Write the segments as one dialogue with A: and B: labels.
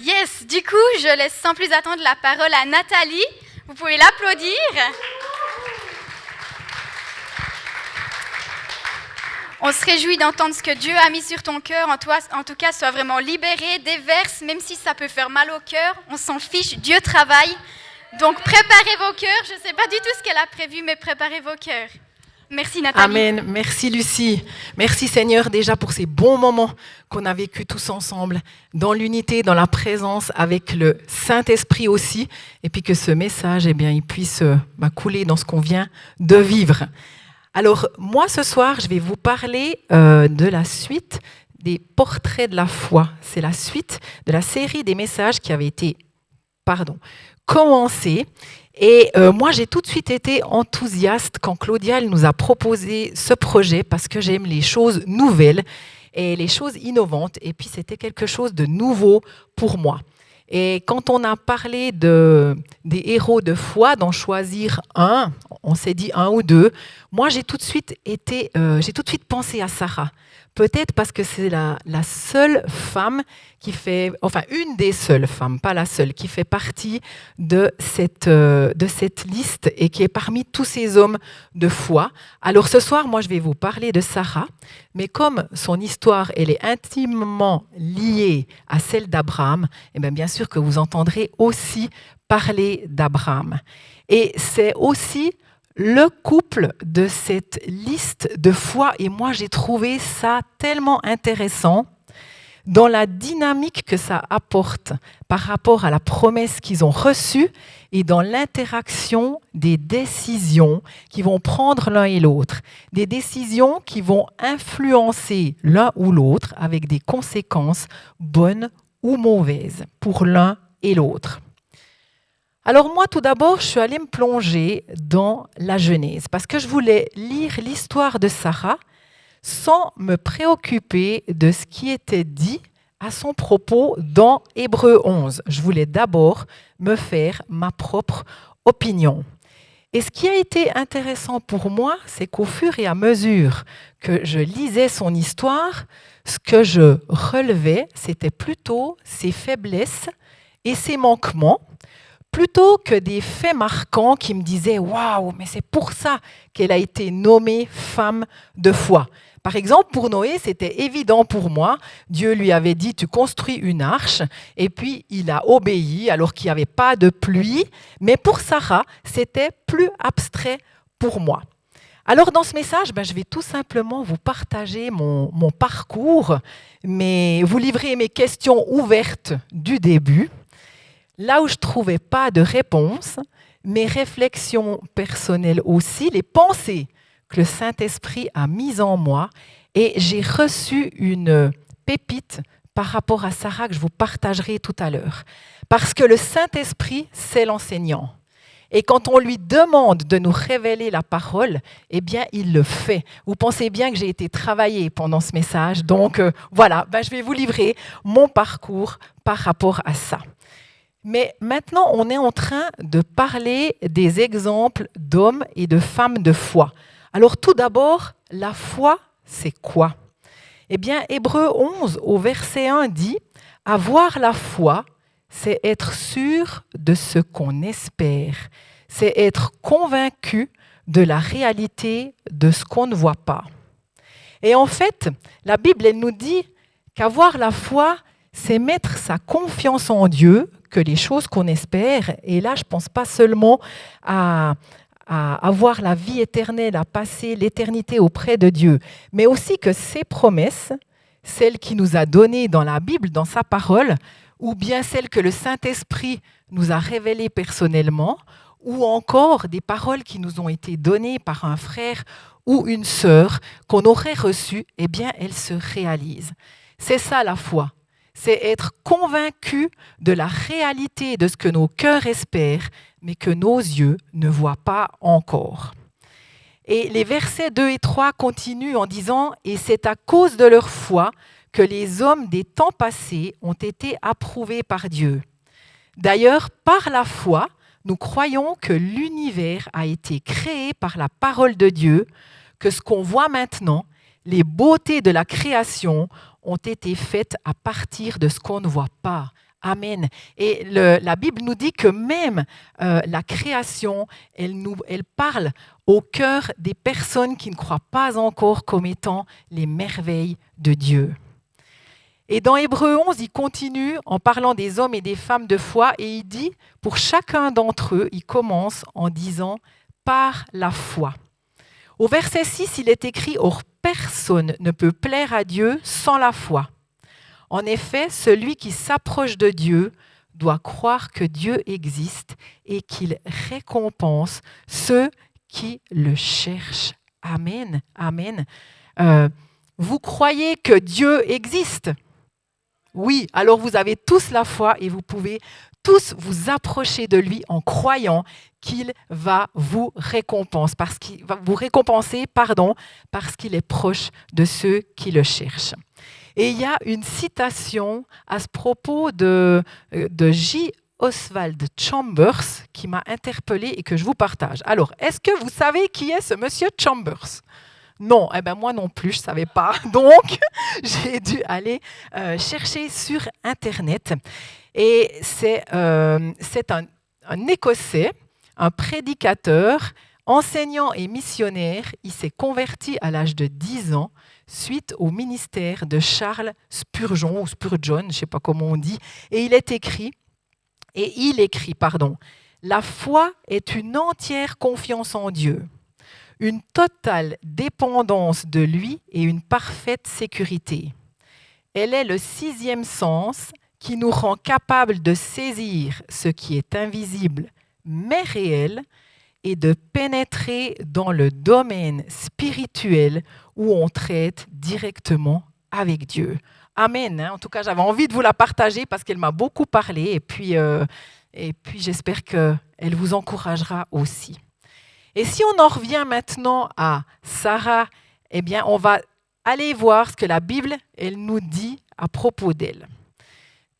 A: Yes, du coup, je laisse sans plus attendre la parole à Nathalie. Vous pouvez l'applaudir. On se réjouit d'entendre ce que Dieu a mis sur ton cœur. En tout cas, sois vraiment libéré, déverse, même si ça peut faire mal au cœur. On s'en fiche, Dieu travaille. Donc, préparez vos cœurs. Je ne sais pas du tout ce qu'elle a prévu, mais préparez vos cœurs. Merci Nathalie.
B: Amen. Merci Lucie. Merci Seigneur déjà pour ces bons moments qu'on a vécus tous ensemble, dans l'unité, dans la présence, avec le Saint-Esprit aussi. Et puis que ce message, il puisse couler dans ce qu'on vient de vivre. Alors, moi ce soir, je vais vous parler de la suite des portraits de la foi. C'est la suite de la série des messages qui avait été, commencée. Et moi, j'ai tout de suite été enthousiaste quand Claudia elle nous a proposé ce projet parce que j'aime les choses nouvelles et les choses innovantes. Et puis, c'était quelque chose de nouveau pour moi. Et quand on a parlé des héros de foi, d'en choisir un, on s'est dit un ou deux, moi, j'ai tout de suite pensé à Sarah. Peut-être parce que c'est la seule femme qui fait, une des seules femmes, pas la seule, qui fait partie de cette liste et qui est parmi tous ces hommes de foi. Alors ce soir, moi, je vais vous parler de Sarah, mais comme son histoire, elle est intimement liée à celle d'Abraham, bien sûr que vous entendrez aussi parler d'Abraham. Et c'est aussi le couple de cette liste de foi, et moi j'ai trouvé ça tellement intéressant dans la dynamique que ça apporte par rapport à la promesse qu'ils ont reçue et dans l'interaction des décisions qu'ils vont prendre l'un et l'autre. Des décisions qui vont influencer l'un ou l'autre avec des conséquences bonnes ou mauvaises pour l'un et l'autre. Alors moi, tout d'abord, je suis allée me plonger dans la Genèse parce que je voulais lire l'histoire de Sarah sans me préoccuper de ce qui était dit à son propos dans Hébreux 11. Je voulais d'abord me faire ma propre opinion. Et ce qui a été intéressant pour moi, c'est qu'au fur et à mesure que je lisais son histoire, ce que je relevais, c'était plutôt ses faiblesses et ses manquements, plutôt que des faits marquants qui me disaient « Waouh, mais c'est pour ça qu'elle a été nommée femme de foi ». Par exemple, pour Noé, c'était évident pour moi. Dieu lui avait dit « Tu construis une arche » et puis il a obéi alors qu'il n'y avait pas de pluie. Mais pour Sarah, c'était plus abstrait pour moi. Alors dans ce message, je vais tout simplement vous partager mon parcours, mais vous livrer mes questions ouvertes du début. Là où je ne trouvais pas de réponse, mes réflexions personnelles aussi, les pensées que le Saint-Esprit a mises en moi, et j'ai reçu une pépite par rapport à Sarah que je vous partagerai tout à l'heure. Parce que le Saint-Esprit, c'est l'enseignant. Et quand on lui demande de nous révéler la parole, il le fait. Vous pensez bien que j'ai été travaillée pendant ce message, donc je vais vous livrer mon parcours par rapport à ça. Mais maintenant, on est en train de parler des exemples d'hommes et de femmes de foi. Alors tout d'abord, la foi, c'est quoi ? Hébreux 11, au verset 1 dit « Avoir la foi, c'est être sûr de ce qu'on espère. C'est être convaincu de la réalité de ce qu'on ne voit pas. » Et en fait, la Bible, elle nous dit qu'avoir la foi, c'est mettre sa confiance en Dieu, que les choses qu'on espère, et là je ne pense pas seulement à avoir la vie éternelle, à passer l'éternité auprès de Dieu, mais aussi que ses promesses, celles qu'il nous a données dans la Bible, dans sa parole, ou bien celles que le Saint-Esprit nous a révélées personnellement, ou encore des paroles qui nous ont été données par un frère ou une sœur qu'on aurait reçues, elles se réalisent. C'est ça la foi. C'est être convaincu de la réalité de ce que nos cœurs espèrent, mais que nos yeux ne voient pas encore. Et les versets 2 et 3 continuent en disant « Et c'est à cause de leur foi que les hommes des temps passés ont été approuvés par Dieu. D'ailleurs, par la foi, nous croyons que l'univers a été créé par la parole de Dieu, que ce qu'on voit maintenant, les beautés de la création, ont été faites à partir de ce qu'on ne voit pas, Amen. Et la Bible nous dit que même la création, elle parle au cœur des personnes qui ne croient pas encore comme étant les merveilles de Dieu. Et dans Hébreux 11, il continue en parlant des hommes et des femmes de foi et il dit, pour chacun d'entre eux, il commence en disant « par la foi ». Au verset 6, il est écrit « Or, personne ne peut plaire à Dieu sans la foi ». En effet, celui qui s'approche de Dieu doit croire que Dieu existe et qu'il récompense ceux qui le cherchent. Amen, amen. Vous croyez que Dieu existe ? Oui, alors vous avez tous la foi et vous pouvez tous vous approcher de lui en croyant qu'il va vous récompenser, parce qu'il est proche de ceux qui le cherchent. Et il y a une citation à ce propos de J. Oswald Chambers qui m'a interpellée et que je vous partage. Alors, est-ce que vous savez qui est ce monsieur Chambers ? Non, moi non plus, je ne savais pas. Donc, j'ai dû aller chercher sur Internet. Et c'est un Écossais, un prédicateur, enseignant et missionnaire. Il s'est converti à l'âge de 10 ans suite au ministère de Charles Spurgeon, ou Spurgeon, je ne sais pas comment on dit. Et il écrit, la foi est une entière confiance en Dieu, une totale dépendance de lui et une parfaite sécurité. Elle est le 6e sens qui nous rend capables de saisir ce qui est invisible mais réel et de pénétrer dans le domaine spirituel où on traite directement avec Dieu. Amen. En tout cas, j'avais envie de vous la partager parce qu'elle m'a beaucoup parlé et puis j'espère qu'elle vous encouragera aussi. Et si on en revient maintenant à Sarah, on va aller voir ce que la Bible, elle nous dit à propos d'elle.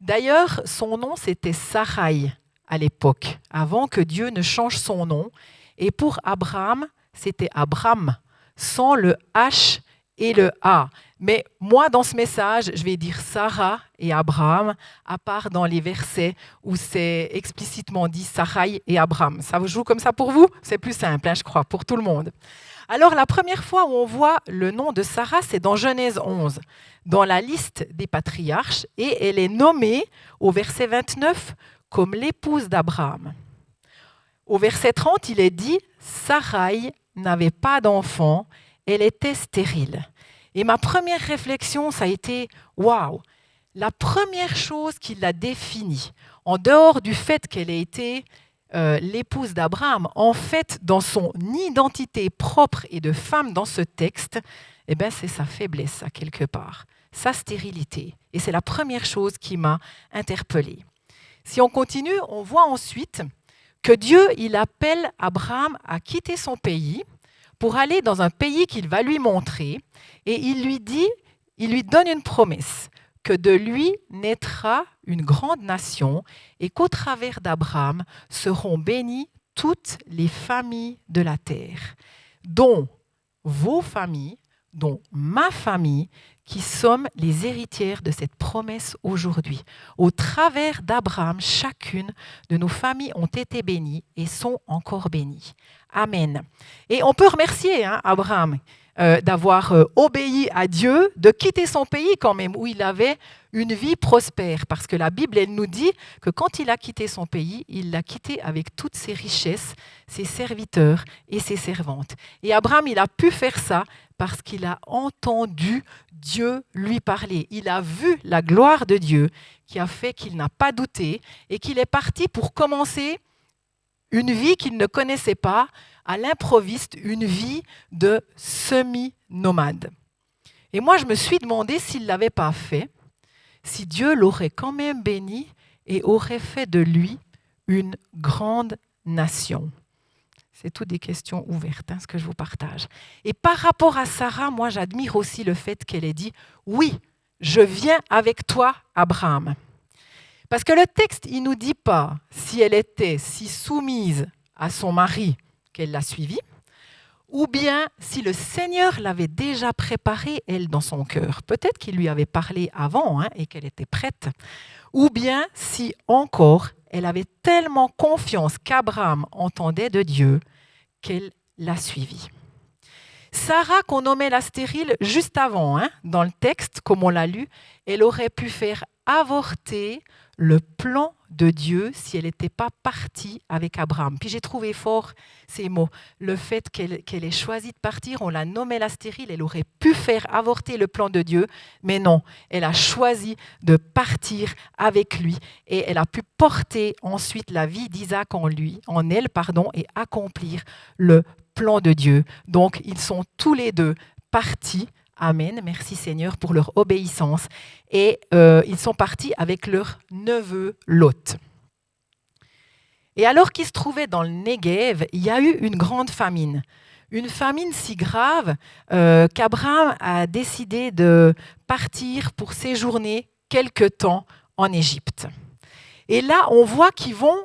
B: D'ailleurs, son nom, c'était Sarai à l'époque, avant que Dieu ne change son nom. Et pour Abraham, c'était Abram, sans le H et le A. Mais moi, dans ce message, je vais dire Sarah et Abraham, à part dans les versets où c'est explicitement dit Sarai et Abraham. Ça vous joue comme ça pour vous ? C'est plus simple, je crois, pour tout le monde. Alors, la première fois où on voit le nom de Sarah, c'est dans Genèse 11, dans la liste des patriarches, et elle est nommée au verset 29 comme l'épouse d'Abraham. Au verset 30, il est dit « Sarai n'avait pas d'enfant, elle était stérile ». Et ma première réflexion, ça a été « Waouh !» La première chose qui l'a définie, en dehors du fait qu'elle ait été l'épouse d'Abraham, en fait, dans son identité propre et de femme dans ce texte, c'est sa faiblesse, ça, quelque part, sa stérilité. Et c'est la première chose qui m'a interpellée. Si on continue, on voit ensuite que Dieu, il appelle Abraham à quitter son pays pour aller dans un pays qu'il va lui montrer. Et il lui donne une promesse, que de lui naîtra une grande nation et qu'au travers d'Abraham seront bénies toutes les familles de la terre, dont vos familles, dont ma famille, qui sommes les héritières de cette promesse aujourd'hui. Au travers d'Abraham, chacune de nos familles ont été bénies et sont encore bénies. Amen. Et on peut remercier Abraham d'avoir obéi à Dieu, de quitter son pays quand même, où il avait une vie prospère. Parce que la Bible, elle nous dit que quand il a quitté son pays, il l'a quitté avec toutes ses richesses, ses serviteurs et ses servantes. Et Abraham, il a pu faire ça parce qu'il a entendu Dieu lui parler. Il a vu la gloire de Dieu qui a fait qu'il n'a pas douté et qu'il est parti pour commencer une vie qu'il ne connaissait pas, à l'improviste, une vie de semi-nomade. Et moi, je me suis demandé s'il ne l'avait pas fait, si Dieu l'aurait quand même béni et aurait fait de lui une grande nation. C'est toutes des questions ouvertes, ce que je vous partage. Et par rapport à Sarah, moi, j'admire aussi le fait qu'elle ait dit « Oui, je viens avec toi, Abraham ». Parce que le texte, il ne nous dit pas si elle était si soumise à son mari qu'elle l'a suivi, ou bien si le Seigneur l'avait déjà préparée, elle, dans son cœur. Peut-être qu'il lui avait parlé avant et qu'elle était prête. Ou bien si encore, elle avait tellement confiance qu'Abraham entendait de Dieu qu'elle l'a suivi. Sarah, qu'on nommait la stérile juste avant, dans le texte, comme on l'a lu, elle aurait pu faire avorter le plan de Dieu si elle n'était pas partie avec Abraham. Puis j'ai trouvé fort ces mots. Le fait qu'elle ait choisi de partir, on l'a nommée la stérile, elle aurait pu faire avorter le plan de Dieu, mais non, elle a choisi de partir avec lui et elle a pu porter ensuite la vie d'Isaac en elle, et accomplir le plan de Dieu. Donc, ils sont tous les deux partis. Amen. Merci Seigneur pour leur obéissance. Et ils sont partis avec leur neveu Lot. Et alors qu'ils se trouvaient dans le Néguev, il y a eu une grande famine. Une famine si grave qu'Abraham a décidé de partir pour séjourner quelque temps en Égypte. Et là, on voit qu'ils vont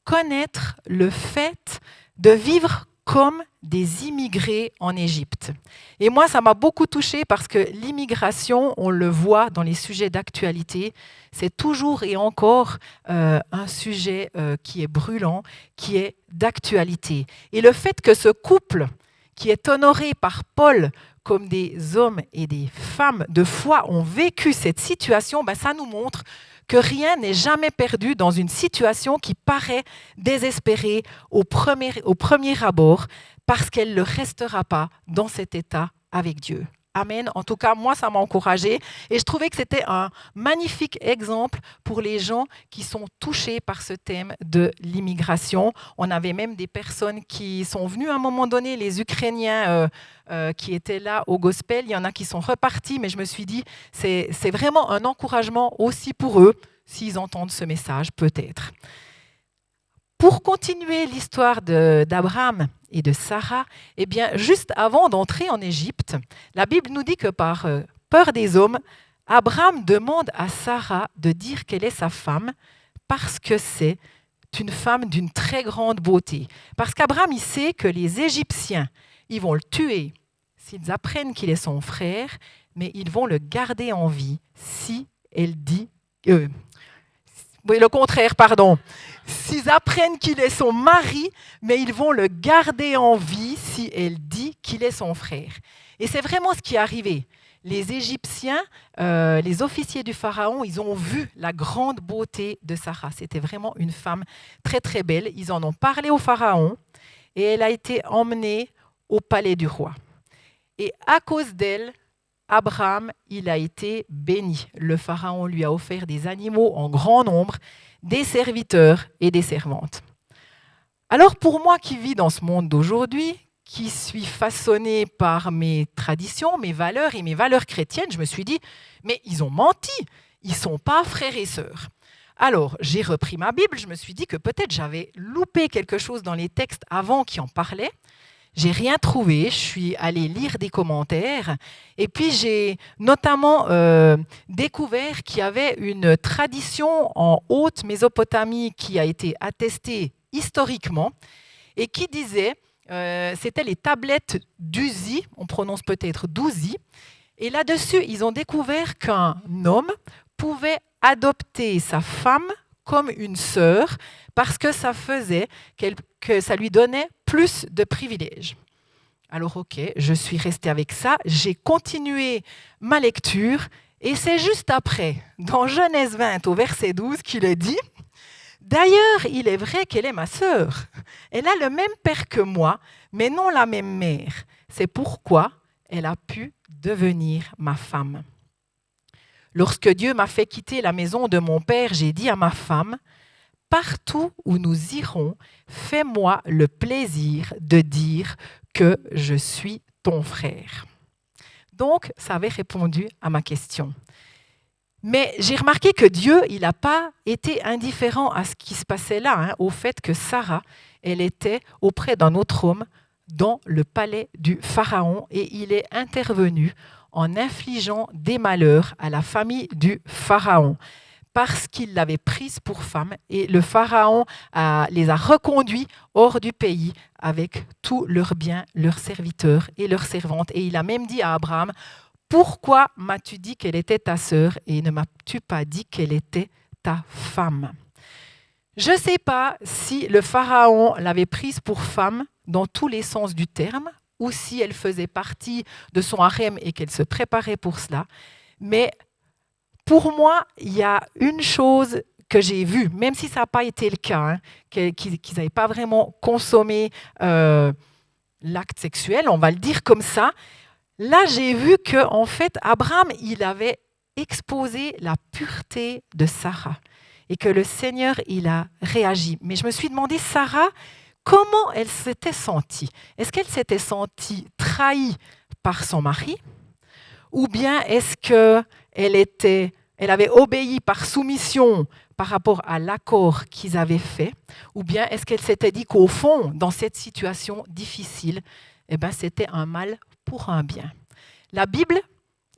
B: connaître le fait de vivre comme des immigrés en Égypte. Et moi, ça m'a beaucoup touchée parce que l'immigration, on le voit dans les sujets d'actualité, c'est toujours et encore un sujet qui est brûlant, qui est d'actualité. Et le fait que ce couple, qui est honoré par Paul comme des hommes et des femmes de foi, ont vécu cette situation, ça nous montre que rien n'est jamais perdu dans une situation qui paraît désespérée au premier abord, parce qu'elle ne restera pas dans cet état avec Dieu. Amen. En tout cas, moi, ça m'a encouragée et je trouvais que c'était un magnifique exemple pour les gens qui sont touchés par ce thème de l'immigration. On avait même des personnes qui sont venues à un moment donné, les Ukrainiens qui étaient là au gospel. Il y en a qui sont repartis, mais je me suis dit, c'est vraiment un encouragement aussi pour eux, s'ils entendent ce message, peut-être. Pour continuer l'histoire d'Abraham et de Sarah, juste avant d'entrer en Égypte, la Bible nous dit que par peur des hommes, Abraham demande à Sarah de dire qu'elle est sa femme parce que c'est une femme d'une très grande beauté. Parce qu'Abraham, il sait que les Égyptiens, ils vont le tuer s'ils apprennent qu'il est son frère, mais ils vont le garder en vie si elle dit... le contraire, pardon. S'ils apprennent qu'il est son mari, mais ils vont le garder en vie si elle dit qu'il est son frère. Et c'est vraiment ce qui est arrivé. Les Égyptiens, les officiers du Pharaon, ils ont vu la grande beauté de Sarah. C'était vraiment une femme très très belle. Ils en ont parlé au Pharaon et elle a été emmenée au palais du roi. Et à cause d'elle, Abraham, il a été béni. Le Pharaon lui a offert des animaux en grand nombre, des serviteurs et des servantes. Alors pour moi qui vis dans ce monde d'aujourd'hui, qui suis façonné par mes traditions, mes valeurs et mes valeurs chrétiennes, je me suis dit, mais ils ont menti, ils ne sont pas frères et sœurs. Alors j'ai repris ma Bible, je me suis dit que peut-être j'avais loupé quelque chose dans les textes avant qui en parlaient. J'ai rien trouvé, je suis allée lire des commentaires et puis j'ai notamment découvert qu'il y avait une tradition en Haute-Mésopotamie qui a été attestée historiquement et qui disait, c'était les tablettes d'Uzi, on prononce peut-être d'Uzi, et là-dessus ils ont découvert qu'un homme pouvait adopter sa femme comme une sœur parce que ça faisait que ça lui donnait plus de privilèges. Alors ok, je suis restée avec ça, j'ai continué ma lecture et c'est juste après, dans Genèse 20 au verset 12 qu'il est dit « D'ailleurs, il est vrai qu'elle est ma sœur. Elle a le même père que moi, mais non la même mère. C'est pourquoi elle a pu devenir ma femme. Lorsque Dieu m'a fait quitter la maison de mon père, j'ai dit à ma femme « Partout où nous irons, fais-moi le plaisir de dire que je suis ton frère. » Donc, ça avait répondu à ma question. Mais j'ai remarqué que Dieu, il n'a pas été indifférent à ce qui se passait là, au fait que Sarah, elle était auprès d'un autre homme dans le palais du Pharaon et il est intervenu en infligeant des malheurs à la famille du Pharaon. parce qu'il l'avait prise pour femme et le Pharaon les a reconduits hors du pays avec tous leurs biens, leurs serviteurs et leurs servantes. Et il a même dit à Abraham, « Pourquoi m'as-tu dit qu'elle était ta sœur et ne m'as-tu pas dit qu'elle était ta femme ?» Je ne sais pas si le Pharaon l'avait prise pour femme dans tous les sens du terme ou si elle faisait partie de son harem et qu'elle se préparait pour cela. Mais pour moi, il y a une chose que j'ai vue, même si ça n'a pas été le cas, qu'ils n'avaient pas vraiment consommé l'acte sexuel, on va le dire comme ça. Là, j'ai vu qu'en fait, Abraham, il avait exposé la pureté de Sarah et que le Seigneur, il a réagi. Mais je me suis demandé, Sarah, comment elle s'était sentie? Est-ce qu'elle s'était sentie trahie par son mari? Ou bien est-ce qu'elle avait obéi par soumission par rapport à l'accord qu'ils avaient fait? Ou bien est-ce qu'elle s'était dit qu'au fond, dans cette situation difficile, c'était un mal pour un bien? La Bible,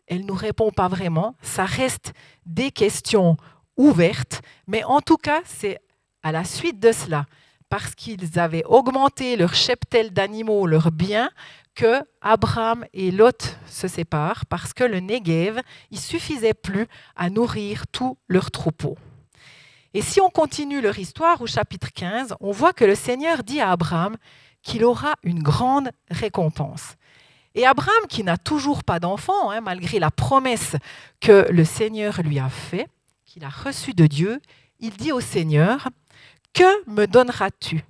B: elle ne nous répond pas vraiment. Ça reste des questions ouvertes, mais en tout cas, c'est à la suite de cela, parce qu'ils avaient augmenté leur cheptel d'animaux, leurs biens, que Abraham et Lot se séparent, parce que le Néguev, il ne suffisait plus à nourrir tous leurs troupeaux. Et si on continue leur histoire au chapitre 15, on voit que le Seigneur dit à Abraham qu'il aura une grande récompense. Et Abraham, qui n'a toujours pas d'enfant, malgré la promesse que le Seigneur lui a faite, qu'il a reçue de Dieu, il dit au Seigneur, « Que me donneras-tu?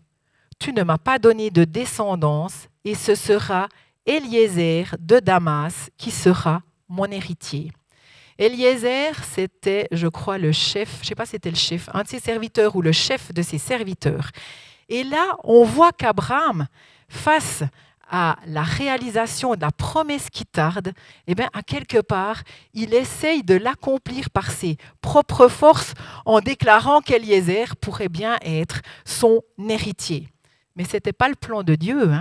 B: Tu ne m'as pas donné de descendance, et ce sera Eliezer de Damas qui sera mon héritier. » Eliezer, c'était, je crois, le chef, je ne sais pas si c'était le chef, un de ses serviteurs ou le chef de ses serviteurs. Et là, on voit qu'Abraham, face à la réalisation de la promesse qui tarde, à quelque part, il essaye de l'accomplir par ses propres forces en déclarant qu'Eliezer pourrait bien être son héritier. Mais ce n'était pas le plan de Dieu,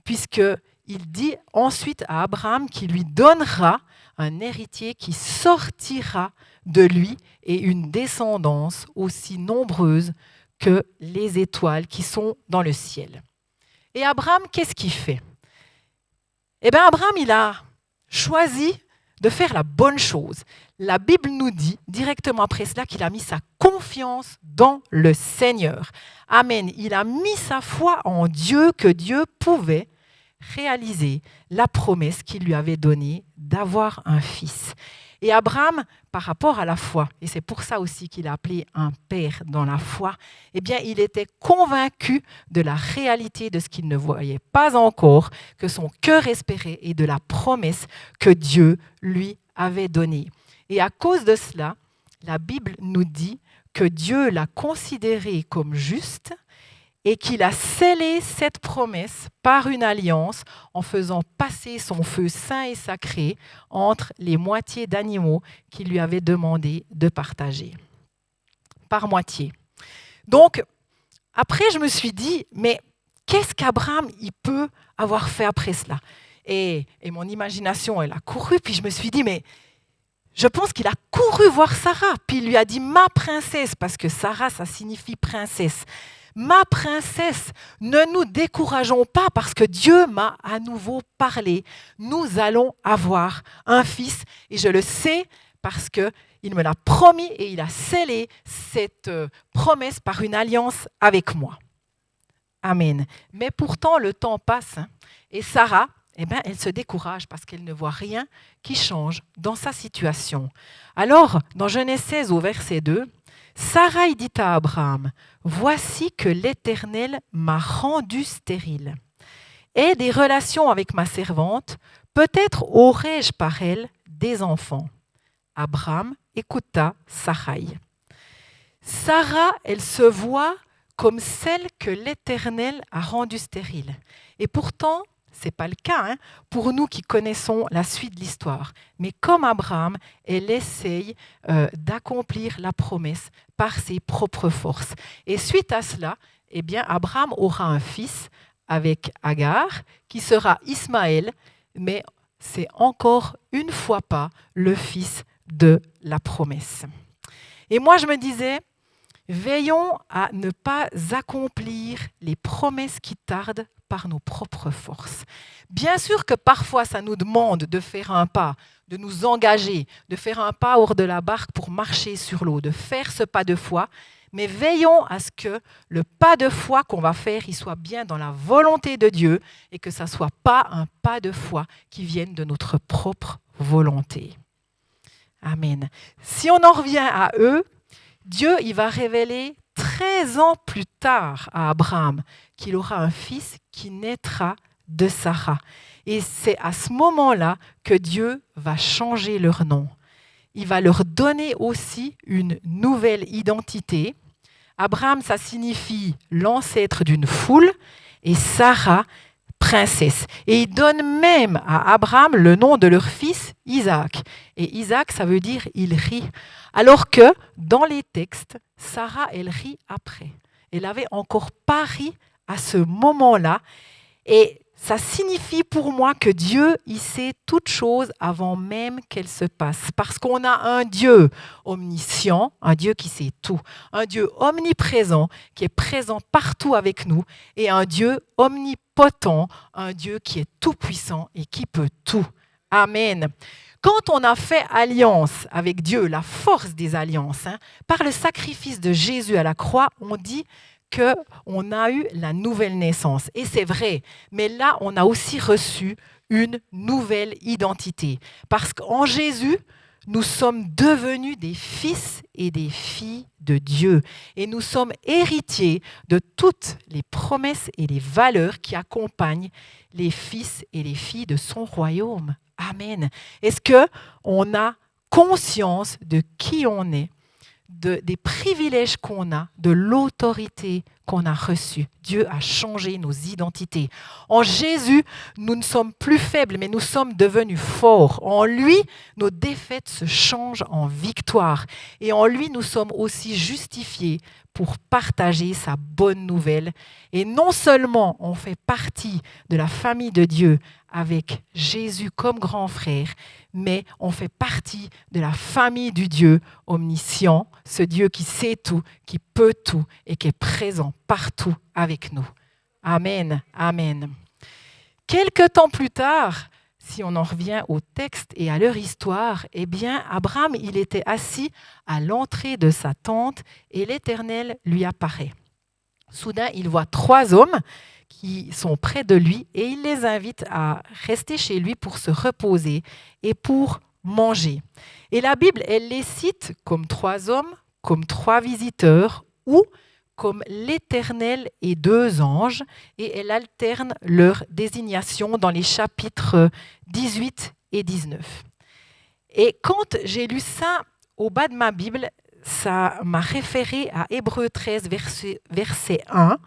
B: puisqu'il dit ensuite à Abraham qu'il lui donnera un héritier qui sortira de lui et une descendance aussi nombreuse que les étoiles qui sont dans le ciel. Et Abraham, qu'est-ce qu'il fait? Abraham, il a choisi de faire la bonne chose. La Bible nous dit directement après cela qu'il a mis sa confiance dans le Seigneur. Amen. Il a mis sa foi en Dieu, que Dieu pouvait réaliser la promesse qu'il lui avait donnée d'avoir un fils. Et Abraham, par rapport à la foi, et c'est pour ça aussi qu'il a appelé un père dans la foi, il était convaincu de la réalité de ce qu'il ne voyait pas encore, que son cœur espérait et de la promesse que Dieu lui avait donnée. Et à cause de cela, la Bible nous dit que Dieu l'a considéré comme juste et qu'il a scellé cette promesse par une alliance en faisant passer son feu saint et sacré entre les moitiés d'animaux qu'il lui avait demandé de partager. Par moitié. Donc, après, je me suis dit, mais qu'est-ce qu'Abraham il peut avoir fait après cela? Et mon imagination, elle a couru, puis je me suis dit, mais je pense qu'il a couru voir Sarah, puis il lui a dit, ma princesse, parce que Sarah, ça signifie princesse. Ma princesse, ne nous décourageons pas parce que Dieu m'a à nouveau parlé. Nous allons avoir un fils et je le sais parce qu'il me l'a promis et il a scellé cette promesse par une alliance avec moi. Amen. Mais pourtant, le temps passe et Sarah, elle se décourage parce qu'elle ne voit rien qui change dans sa situation. Alors, dans Genèse 16 au verset 2, Sarah dit à Abraham, « Voici que l'Éternel m'a rendu stérile. Aie des relations avec ma servante, peut-être aurai-je par elle des enfants. » Abraham écouta Sarai. Sarah, elle se voit comme celle que l'Éternel a rendue stérile. Et pourtant, ce n'est pas le cas pour nous qui connaissons la suite de l'histoire. Mais comme Abraham, elle essaye d'accomplir la promesse par ses propres forces. Et suite à cela, Abraham aura un fils avec Agar, qui sera Ismaël, mais c'est encore une fois pas le fils de la promesse. Et moi, je me disais, veillons à ne pas accomplir les promesses qui tardent par nos propres forces. Bien sûr que parfois, ça nous demande de faire un pas, de nous engager, de faire un pas hors de la barque pour marcher sur l'eau, de faire ce pas de foi. Mais veillons à ce que le pas de foi qu'on va faire, il soit bien dans la volonté de Dieu et que ça ne soit pas un pas de foi qui vienne de notre propre volonté. Amen. Si on en revient à eux, Dieu il va révéler 13 ans plus tard à Abraham qu'il aura un fils qui naîtra de Sarah. Et c'est à ce moment-là que Dieu va changer leur nom. Il va leur donner aussi une nouvelle identité. Abraham, ça signifie l'ancêtre d'une foule, et Sarah, princesse. Et il donne même à Abraham le nom de leur fils, Isaac. Et Isaac, ça veut dire « il rit ». Alors que dans les textes, Sarah, elle rit après. Elle avait encore pas ri à ce moment-là. Et ça signifie pour moi que Dieu, il sait toutes choses avant même qu'elles se passent. Parce qu'on a un Dieu omniscient, un Dieu qui sait tout, un Dieu omniprésent qui est présent partout avec nous, et un Dieu omnipotent, un Dieu qui est tout-puissant et qui peut tout. Amen. Quand on a fait alliance avec Dieu, la force des alliances, par le sacrifice de Jésus à la croix, on dit qu'on a eu la nouvelle naissance. Et c'est vrai, mais là, on a aussi reçu une nouvelle identité. Parce qu'en Jésus, nous sommes devenus des fils et des filles de Dieu. Et nous sommes héritiers de toutes les promesses et les valeurs qui accompagnent les fils et les filles de son royaume. Amen. Est-ce qu'on a conscience de qui on est, des privilèges qu'on a, de l'autorité qu'on a reçue? Dieu a changé nos identités. En Jésus, nous ne sommes plus faibles, mais nous sommes devenus forts. En lui, nos défaites se changent en victoire. Et en lui, nous sommes aussi justifiés pour partager sa bonne nouvelle. Et non seulement on fait partie de la famille de Dieu avec Jésus comme grand frère, mais on fait partie de la famille du Dieu omniscient, ce Dieu qui sait tout, qui peut tout et qui est présent partout avec nous. Amen, amen. Quelque temps plus tard, si on en revient au texte et à leur histoire, eh bien, Abraham, il était assis à l'entrée de sa tente et l'Éternel lui apparaît. Soudain, il voit 3 hommes qui sont près de lui et il les invite à rester chez lui pour se reposer et pour manger. Et la Bible, elle les cite comme 3 hommes, comme 3 visiteurs ou comme l'Éternel et 2 anges, et elle alterne leur désignation dans les chapitres 18 et 19. Et quand j'ai lu ça au bas de ma Bible, ça m'a référé à Hébreux 13, verset 1,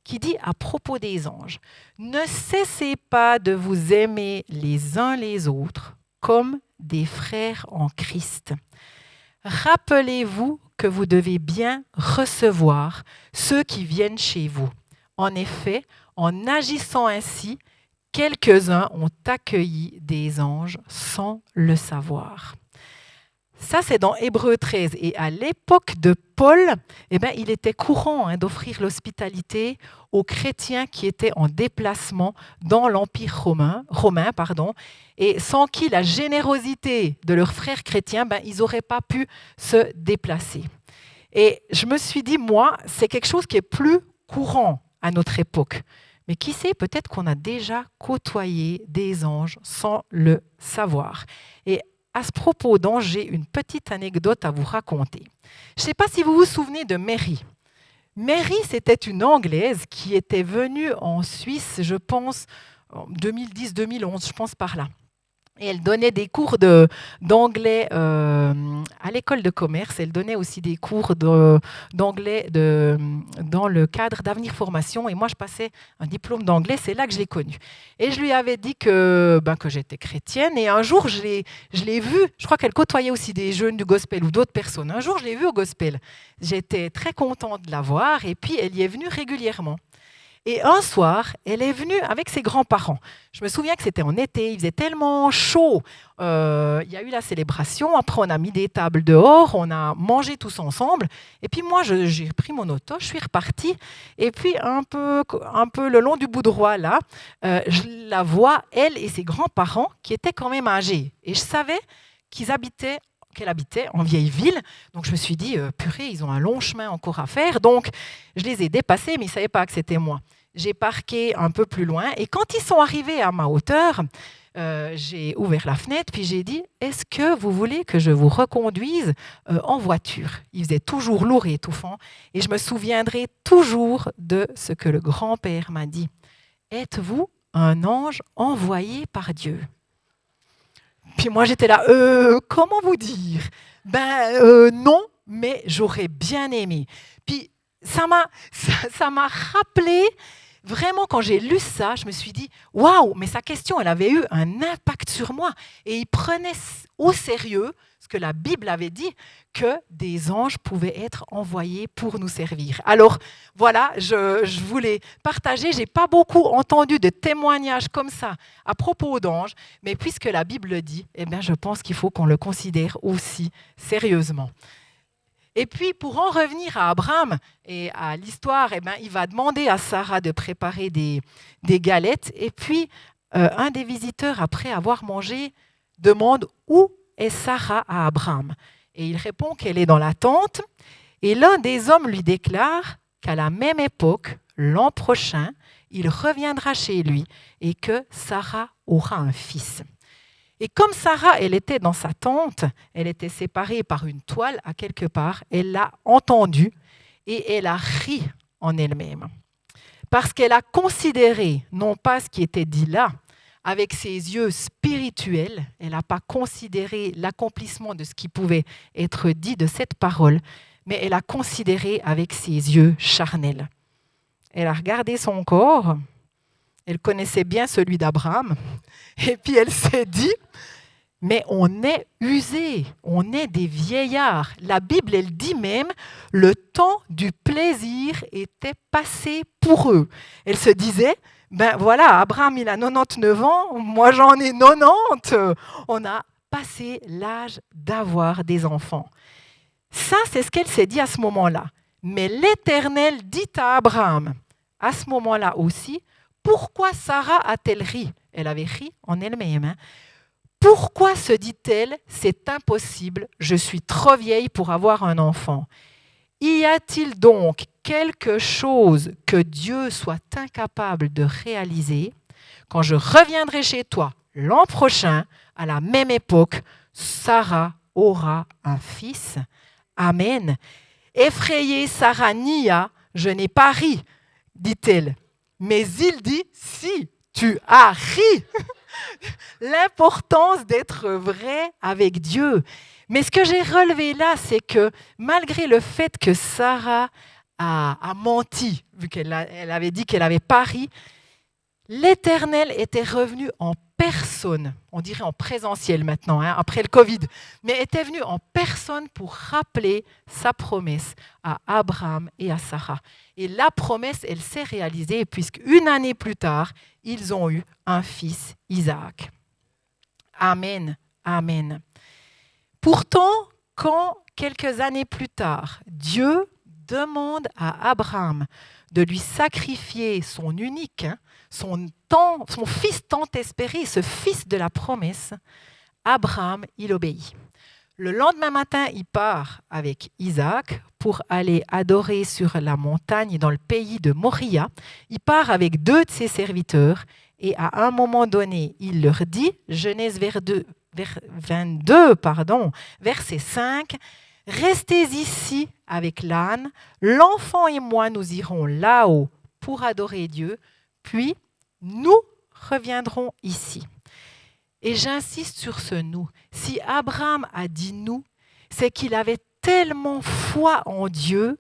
B: qui dit à propos des anges, « Ne cessez pas de vous aimer les uns les autres comme des frères en Christ. Rappelez-vous que vous devez bien recevoir ceux qui viennent chez vous. En effet, en agissant ainsi, quelques-uns ont accueilli des anges sans le savoir. » Ça, c'est dans Hébreux 13. Et à l'époque de Paul, il était courant d'offrir l'hospitalité aux chrétiens qui étaient en déplacement dans l'Empire romain, et sans qui la générosité de leurs frères chrétiens, ils n'auraient pas pu se déplacer. Et je me suis dit, moi, c'est quelque chose qui est plus courant à notre époque. Mais qui sait, peut-être qu'on a déjà côtoyé des anges sans le savoir. Et à ce propos d'anges, j'ai une petite anecdote à vous raconter. Je ne sais pas si vous vous souvenez de Mary. Mary, c'était une Anglaise qui était venue en Suisse, je pense, en 2010-2011, je pense par là. Et elle donnait des cours d'anglais à l'école de commerce. Elle donnait aussi des cours d'anglais dans le cadre d'Avenir Formation. Et moi, je passais un diplôme d'anglais. C'est là que je l'ai connue. Et je lui avais dit que j'étais chrétienne. Et un jour, je l'ai vue. Je crois qu'elle côtoyait aussi des jeunes du gospel ou d'autres personnes. Un jour, je l'ai vue au gospel. J'étais très contente de la voir. Et puis, elle y est venue régulièrement. Et un soir, elle est venue avec ses grands-parents. Je me souviens que c'était en été, il faisait tellement chaud. Il y a eu la célébration, après on a mis des tables dehors, on a mangé tous ensemble. Et puis moi, j'ai pris mon auto, je suis repartie. Et puis un peu le long du bout droit, là, je la vois, elle et ses grands-parents, qui étaient quand même âgés. Et je savais qu'elle habitait en vieille ville. Donc je me suis dit, purée, ils ont un long chemin encore à faire. Donc je les ai dépassés, mais ils ne savaient pas que c'était moi. J'ai parqué un peu plus loin. Et quand ils sont arrivés à ma hauteur, j'ai ouvert la fenêtre, puis j'ai dit, est-ce que vous voulez que je vous reconduise en voiture? Il faisait toujours lourd et étouffant. Et je me souviendrai toujours de ce que le grand-père m'a dit. Êtes-vous un ange envoyé par Dieu? Puis moi, j'étais là, comment vous dire? Non, mais j'aurais bien aimé. Puis ça m'a rappelé, vraiment, quand j'ai lu ça, je me suis dit, waouh, mais sa question, elle avait eu un impact sur moi. Et il prenait au sérieux ce que la Bible avait dit, que des anges pouvaient être envoyés pour nous servir. Alors, voilà, je voulais partager. Je n'ai pas beaucoup entendu de témoignages comme ça à propos d'anges, mais puisque la Bible le dit, eh bien, je pense qu'il faut qu'on le considère aussi sérieusement. Et puis, pour en revenir à Abraham et à l'histoire, eh bien, il va demander à Sarah de préparer des galettes. Et puis, un des visiteurs, après avoir mangé, demande où est Sarah à Abraham. Et il répond qu'elle est dans la tente. Et l'un des hommes lui déclare qu'à la même époque, l'an prochain, il reviendra chez lui et que Sarah aura un fils. Et comme Sarah, elle était dans sa tente, elle était séparée par une toile à quelque part, elle l'a entendu et elle a ri en elle-même. Parce qu'elle a considéré, non pas ce qui était dit là, avec ses yeux spirituels, elle n'a pas considéré l'accomplissement de ce qui pouvait être dit de cette parole, mais elle a considéré avec ses yeux charnels. Elle a regardé son corps, elle connaissait bien celui d'Abraham, et puis elle s'est dit, mais on est usé, on est des vieillards. La Bible, elle dit même, le temps du plaisir était passé pour eux. Elle se disait, ben voilà, Abraham, il a 99 ans, moi j'en ai 90. On a passé l'âge d'avoir des enfants. Ça, c'est ce qu'elle s'est dit à ce moment-là. Mais l'Éternel dit à Abraham, à ce moment-là aussi, pourquoi Sarah a-t-elle ri? Elle avait ri en elle-même. Pourquoi se dit-elle, c'est impossible, je suis trop vieille pour avoir un enfant? Y a-t-il donc quelque chose que Dieu soit incapable de réaliser? Quand je reviendrai chez toi l'an prochain, à la même époque, Sarah aura un fils. Amen. Effrayée, Sarah nia, je n'ai pas ri, dit-elle. Mais il dit, si, tu as ri. L'importance d'être vrai avec Dieu. Mais ce que j'ai relevé là, c'est que malgré le fait que Sarah a menti, vu qu'elle avait dit qu'elle avait pas ri, l'Éternel était revenu en personne, on dirait en présentiel maintenant, après le Covid, mais était venu en personne pour rappeler sa promesse à Abraham et à Sarah. Et la promesse, elle s'est réalisée, puisqu'une année plus tard, ils ont eu un fils, Isaac. Amen, amen. Pourtant, quand quelques années plus tard, Dieu demande à Abraham de lui sacrifier son unique, son fils tant espéré, ce fils de la promesse, Abraham, il obéit. Le lendemain matin, il part avec Isaac pour aller adorer sur la montagne dans le pays de Moria. Il part avec 2 de ses serviteurs et à un moment donné, il leur dit, Genèse 22, verset 5, « Restez ici avec l'âne, l'enfant et moi nous irons là-haut pour adorer Dieu, puis nous reviendrons ici. » Et j'insiste sur ce « nous ». Si Abraham a dit « nous », c'est qu'il avait tellement foi en Dieu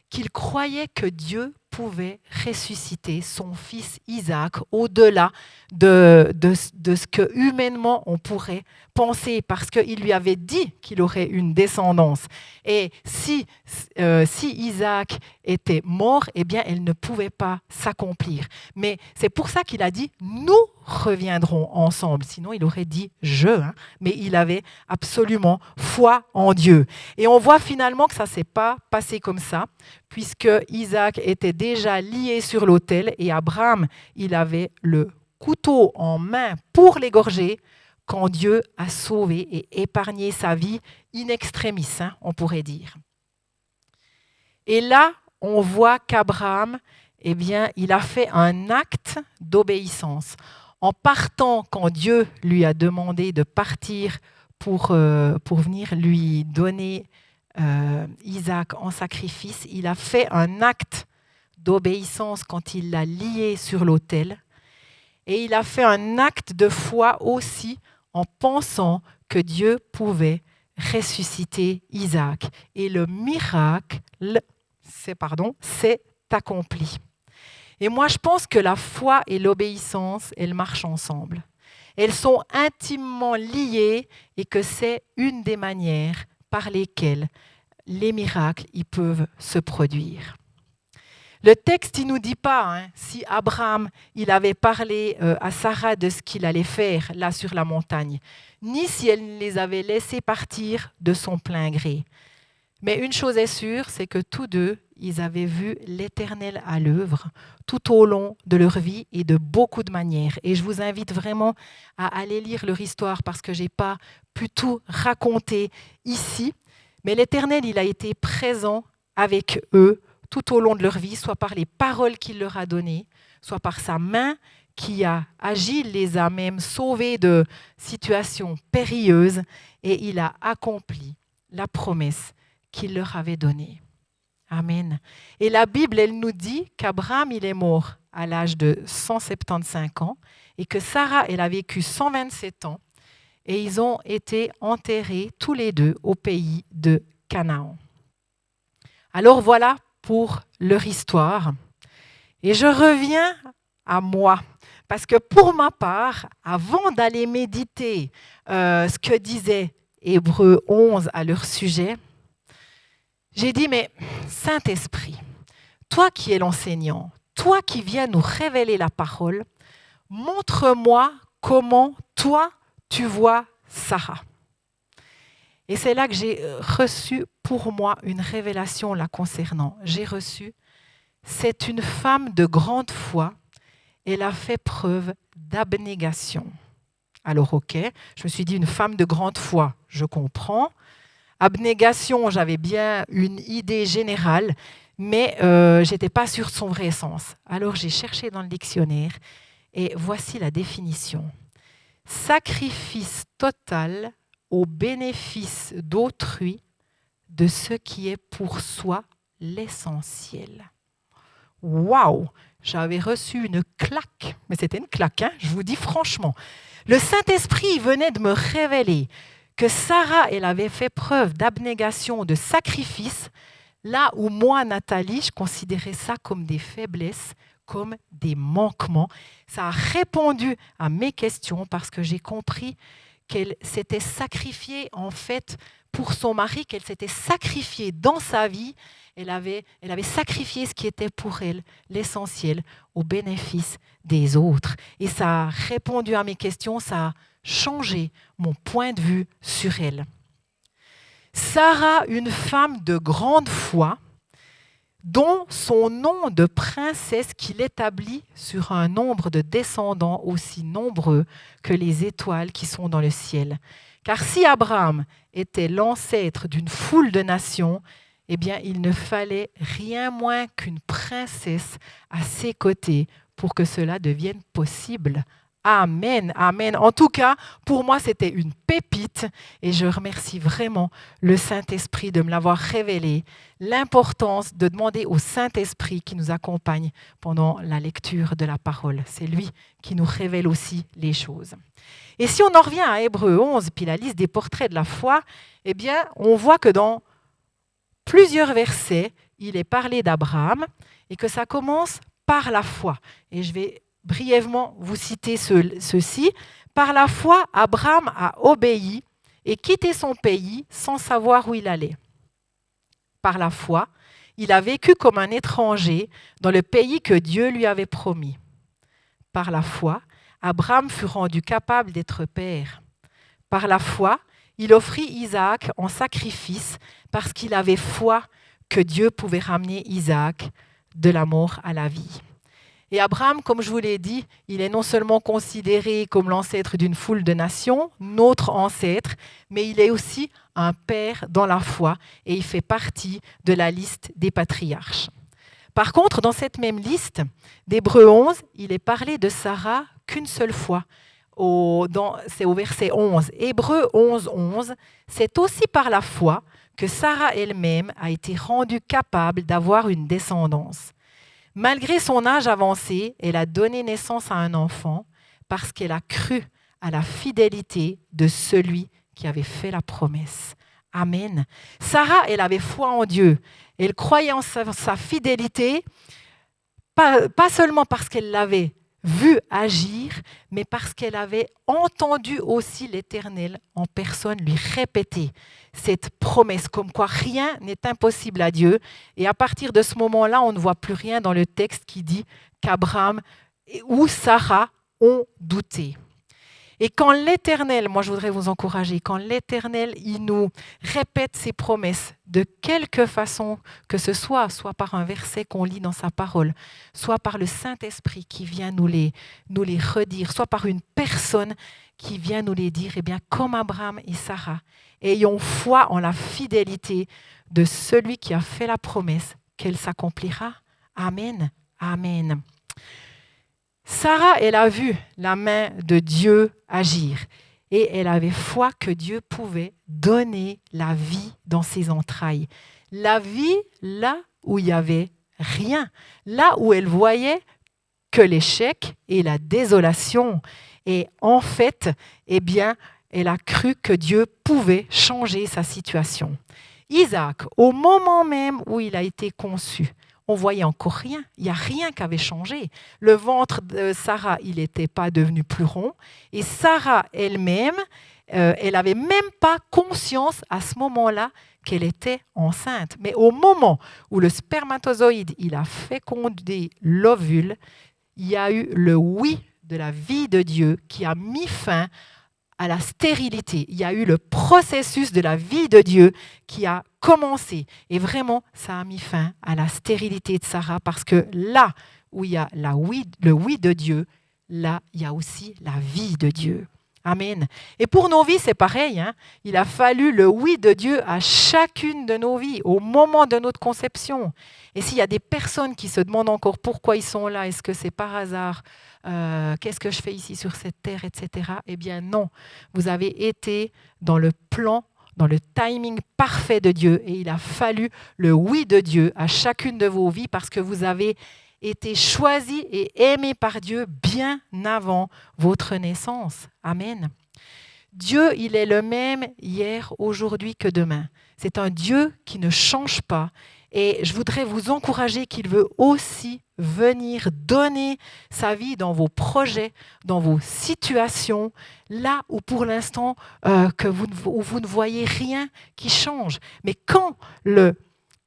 B: qu'il croyait que Dieu pouvait ressusciter son fils Isaac au-delà de ce que humainement on pourrait penser, parce qu'il lui avait dit qu'il aurait une descendance. Et si Isaac était mort, eh bien, elle ne pouvait pas s'accomplir. Mais c'est pour ça qu'il a dit « nous reviendrons ensemble ». Sinon, il aurait dit « je ». Mais il avait absolument foi en Dieu. Et on voit finalement que ça ne s'est pas passé comme ça, puisque Isaac était déjà lié sur l'autel et Abraham, il avait le couteau en main pour l'égorger quand Dieu a sauvé et épargné sa vie in extremis, on pourrait dire. Et là, on voit qu'Abraham, eh bien, il a fait un acte d'obéissance. En partant, quand Dieu lui a demandé de partir pour venir lui donner Isaac en sacrifice, il a fait un acte d'obéissance quand il l'a lié sur l'autel. Et il a fait un acte de foi aussi en pensant que Dieu pouvait ressusciter Isaac. Et le miracle s'est accompli. Et moi, je pense que la foi et l'obéissance, elles marchent ensemble. Elles sont intimement liées et que c'est une des manières par lesquelles les miracles ils peuvent se produire. Le texte ne nous dit pas si Abraham il avait parlé à Sarah de ce qu'il allait faire là sur la montagne, ni si elle les avait laissés partir de son plein gré. Mais une chose est sûre, c'est que tous deux, ils avaient vu l'Éternel à l'œuvre tout au long de leur vie et de beaucoup de manières. Et je vous invite vraiment à aller lire leur histoire parce que je n'ai pas pu tout raconter ici. Mais l'Éternel, il a été présent avec eux tout au long de leur vie, soit par les paroles qu'il leur a données, soit par sa main qui a agi, il les a même sauvés de situations périlleuses et il a accompli la promesse qu'il leur avait donnée. Amen. Et la Bible, elle nous dit qu'Abraham, il est mort à l'âge de 175 ans et que Sarah, elle a vécu 127 ans et ils ont été enterrés tous les deux au pays de Canaan. Alors voilà pour leur histoire. Et je reviens à moi. Parce que pour ma part, avant d'aller méditer ce que disait Hébreux 11 à leur sujet, j'ai dit, mais Saint-Esprit, toi qui es l'enseignant, toi qui viens nous révéler la parole, montre-moi comment toi tu vois Sarah. Et c'est là que j'ai reçu pour moi une révélation la concernant. J'ai reçu, c'est une femme de grande foi, elle a fait preuve d'abnégation. Alors ok, je me suis dit une femme de grande foi, je comprends. Abnégation, j'avais bien une idée générale, mais je n'étais pas sûre de son vrai sens. Alors j'ai cherché dans le dictionnaire et voici la définition. Sacrifice total au bénéfice d'autrui de ce qui est pour soi l'essentiel. Waouh! J'avais reçu une claque, mais c'était une claque, je vous dis franchement. Le Saint-Esprit venait de me révéler que Sarah, elle avait fait preuve d'abnégation, de sacrifice, là où moi, Nathalie, je considérais ça comme des faiblesses, comme des manquements. Ça a répondu à mes questions parce que j'ai compris qu'elle s'était sacrifiée en fait pour son mari, qu'elle s'était sacrifiée dans sa vie. Elle avait sacrifié ce qui était pour elle l'essentiel au bénéfice des autres. Et ça a répondu à mes questions, ça a changé mon point de vue sur elle. Sarah, une femme de grande foi, dont son nom de princesse qu'il établit sur un nombre de descendants aussi nombreux que les étoiles qui sont dans le ciel. Car si Abraham était l'ancêtre d'une foule de nations, eh bien, il ne fallait rien moins qu'une princesse à ses côtés pour que cela devienne possible. Amen, amen. En tout cas, pour moi, c'était une pépite et je remercie vraiment le Saint-Esprit de me l'avoir révélé. L'importance de demander au Saint-Esprit qui nous accompagne pendant la lecture de la parole. C'est lui qui nous révèle aussi les choses. Et si on en revient à Hébreux 11, puis la liste des portraits de la foi, eh bien, on voit que dans plusieurs versets, il est parlé d'Abraham et que ça commence par la foi. Et je vais brièvement vous citer ceci. Par la foi, Abraham a obéi et quitté son pays sans savoir où il allait. Par la foi, il a vécu comme un étranger dans le pays que Dieu lui avait promis. Par la foi, Abraham fut rendu capable d'être père. Par la foi, il offrit Isaac en sacrifice parce qu'il avait foi que Dieu pouvait ramener Isaac de la mort à la vie. Et Abraham, comme je vous l'ai dit, il est non seulement considéré comme l'ancêtre d'une foule de nations, notre ancêtre, mais il est aussi un père dans la foi et il fait partie de la liste des patriarches. Par contre, dans cette même liste d'Hébreux 11, il est parlé de Sarah qu'une seule fois. C'est au verset 11. Hébreux 11, 11, c'est aussi par la foi que Sarah elle-même a été rendue capable d'avoir une descendance. Malgré son âge avancé, elle a donné naissance à un enfant parce qu'elle a cru à la fidélité de celui qui avait fait la promesse. Amen. Sarah, elle avait foi en Dieu. Elle croyait en sa fidélité, pas seulement parce qu'elle l'avait vu agir, mais parce qu'elle avait entendu aussi l'Éternel en personne lui répéter cette promesse, comme quoi rien n'est impossible à Dieu. Et à partir de ce moment-là, on ne voit plus rien dans le texte qui dit qu'Abraham ou Sarah ont douté. Et quand l'Éternel, moi je voudrais vous encourager, quand l'Éternel, il nous répète ses promesses de quelque façon que ce soit par un verset qu'on lit dans sa parole, soit par le Saint-Esprit qui vient nous les redire, soit par une personne qui vient nous les dire, eh bien comme Abraham et Sarah, ayons foi en la fidélité de celui qui a fait la promesse qu'elle s'accomplira. Amen. Amen. Sarah, elle a vu la main de Dieu agir et elle avait foi que Dieu pouvait donner la vie dans ses entrailles. La vie là où il n'y avait rien, là où elle voyait que l'échec et la désolation. Et en fait, eh bien, elle a cru que Dieu pouvait changer sa situation. Isaac, au moment même où il a été conçu, on voyait encore rien. Il n'y a rien qui avait changé. Le ventre de Sarah, il n'était pas devenu plus rond. Et Sarah elle-même, elle n'avait même pas conscience à ce moment-là qu'elle était enceinte. Mais au moment où le spermatozoïde il a fécondé l'ovule, il y a eu le oui de la vie de Dieu qui a mis fin à la stérilité. Il y a eu le processus de la vie de Dieu qui a commencé. Et vraiment, ça a mis fin à la stérilité de Sarah parce que là où il y a le oui de Dieu, là, il y a aussi la vie de Dieu. Amen. Et pour nos vies, c'est pareil. Il a fallu le oui de Dieu à chacune de nos vies, au moment de notre conception. Et s'il y a des personnes qui se demandent encore pourquoi ils sont là, est-ce que c'est par hasard, qu'est-ce que je fais ici sur cette terre, etc. Eh bien non, vous avez été dans le plan, dans le timing parfait de Dieu. Et il a fallu le oui de Dieu à chacune de vos vies parce que vous avez été choisi et aimé par Dieu bien avant votre naissance. Amen. Dieu, il est le même hier, aujourd'hui que demain. C'est un Dieu qui ne change pas. Et je voudrais vous encourager qu'il veut aussi venir donner sa vie dans vos projets, dans vos situations, là où pour l'instant où vous ne voyez rien qui change. Mais quand le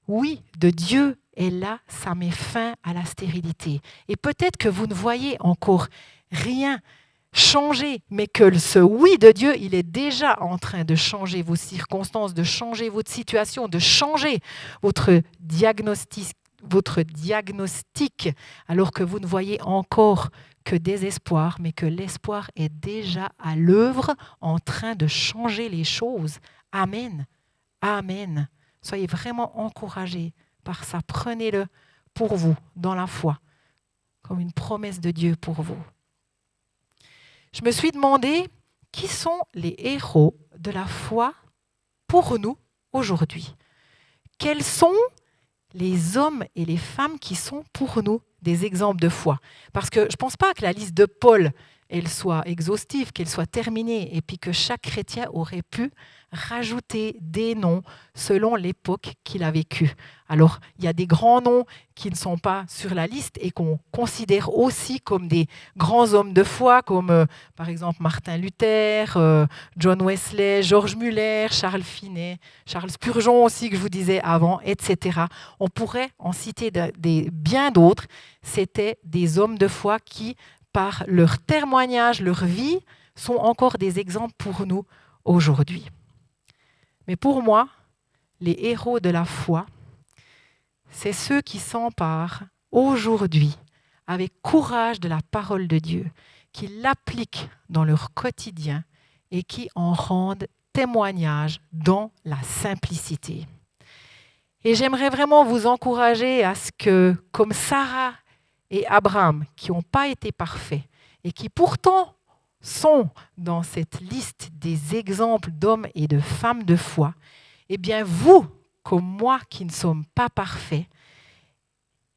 B: oui de Dieu est là, ça met fin à la stérilité. Et peut-être que vous ne voyez encore rien changer, mais que ce oui de Dieu, il est déjà en train de changer vos circonstances, de changer votre situation, de changer votre diagnostic, alors que vous ne voyez encore que désespoir, mais que l'espoir est déjà à l'œuvre en train de changer les choses. Amen. Amen. Soyez vraiment encouragés par ça. Prenez-le pour vous, dans la foi, comme une promesse de Dieu pour vous. Je me suis demandé qui sont les héros de la foi pour nous aujourd'hui. Quels sont les hommes et les femmes qui sont pour nous des exemples de foi? Parce que je ne pense pas que la liste de Paul elle soit exhaustive, qu'elle soit terminée, et puis que chaque chrétien aurait pu rajouter des noms selon l'époque qu'il a vécue. Alors, il y a des grands noms qui ne sont pas sur la liste et qu'on considère aussi comme des grands hommes de foi, comme par exemple Martin Luther, John Wesley, George Muller, Charles Finet, Charles Spurgeon aussi que je vous disais avant, etc. On pourrait en citer bien d'autres. C'était des hommes de foi qui, par leur témoignage, leur vie, sont encore des exemples pour nous aujourd'hui. Mais pour moi, les héros de la foi, c'est ceux qui s'emparent aujourd'hui avec courage de la parole de Dieu, qui l'appliquent dans leur quotidien et qui en rendent témoignage dans la simplicité. Et j'aimerais vraiment vous encourager à ce que, comme Sarah et Abraham, qui n'ont pas été parfaits et qui pourtant sont dans cette liste des exemples d'hommes et de femmes de foi, eh bien vous, comme moi qui ne sommes pas parfaits,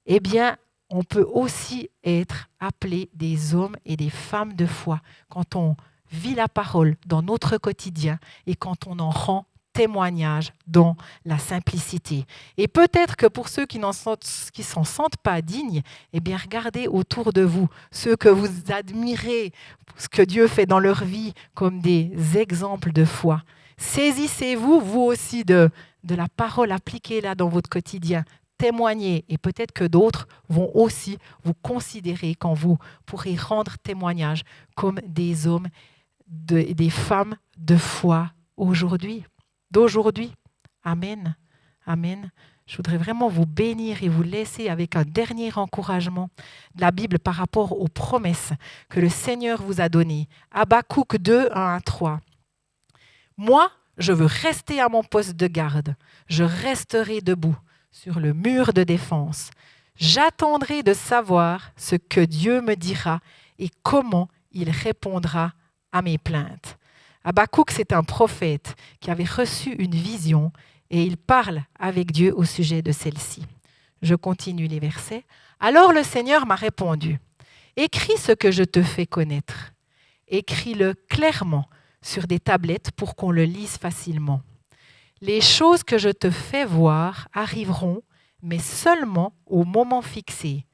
B: eh bien on peut aussi être appelés des hommes et des femmes de foi quand on vit la parole dans notre quotidien et quand on en rend témoignage dans la simplicité. Et peut-être que pour ceux qui ne s'en sentent pas dignes, eh bien regardez autour de vous, ceux que vous admirez, ce que Dieu fait dans leur vie comme des exemples de foi. Saisissez-vous, vous aussi, de la parole, appliquée-la dans votre quotidien. Témoignez, et peut-être que d'autres vont aussi vous considérer quand vous pourrez rendre témoignage comme des hommes, des femmes de foi d'aujourd'hui. Amen. Amen. Je voudrais vraiment vous bénir et vous laisser avec un dernier encouragement de la Bible par rapport aux promesses que le Seigneur vous a données. Habakkuk 2, 1 à 3. Moi, je veux rester à mon poste de garde. Je resterai debout sur le mur de défense. J'attendrai de savoir ce que Dieu me dira et comment il répondra à mes plaintes. Habakkuk, c'est un prophète qui avait reçu une vision et il parle avec Dieu au sujet de celle-ci. Je continue les versets. Alors le Seigneur m'a répondu, « Écris ce que je te fais connaître. Écris-le clairement sur des tablettes pour qu'on le lise facilement. Les choses que je te fais voir arriveront, mais seulement au moment fixé.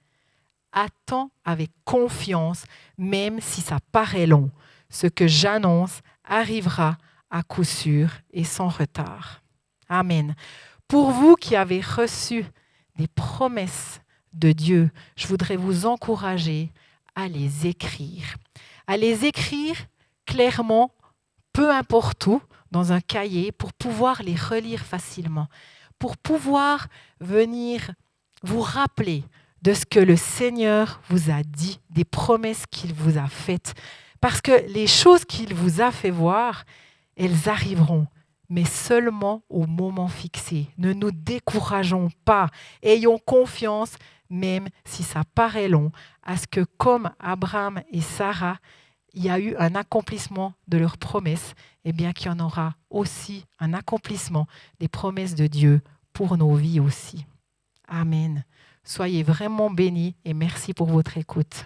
B: Attends avec confiance, même si ça paraît long. Ce que j'annonce arrivera à coup sûr et sans retard. » Amen. Pour vous qui avez reçu des promesses de Dieu, je voudrais vous encourager à les écrire. À les écrire clairement, peu importe où, dans un cahier, pour pouvoir les relire facilement, pour pouvoir venir vous rappeler de ce que le Seigneur vous a dit, des promesses qu'il vous a faites. Parce que les choses qu'il vous a fait voir, elles arriveront, mais seulement au moment fixé. Ne nous décourageons pas, ayons confiance, même si ça paraît long, à ce que comme Abraham et Sarah, il y a eu un accomplissement de leurs promesses, et bien qu'il y en aura aussi un accomplissement des promesses de Dieu pour nos vies aussi. Amen. Soyez vraiment bénis et merci pour votre écoute.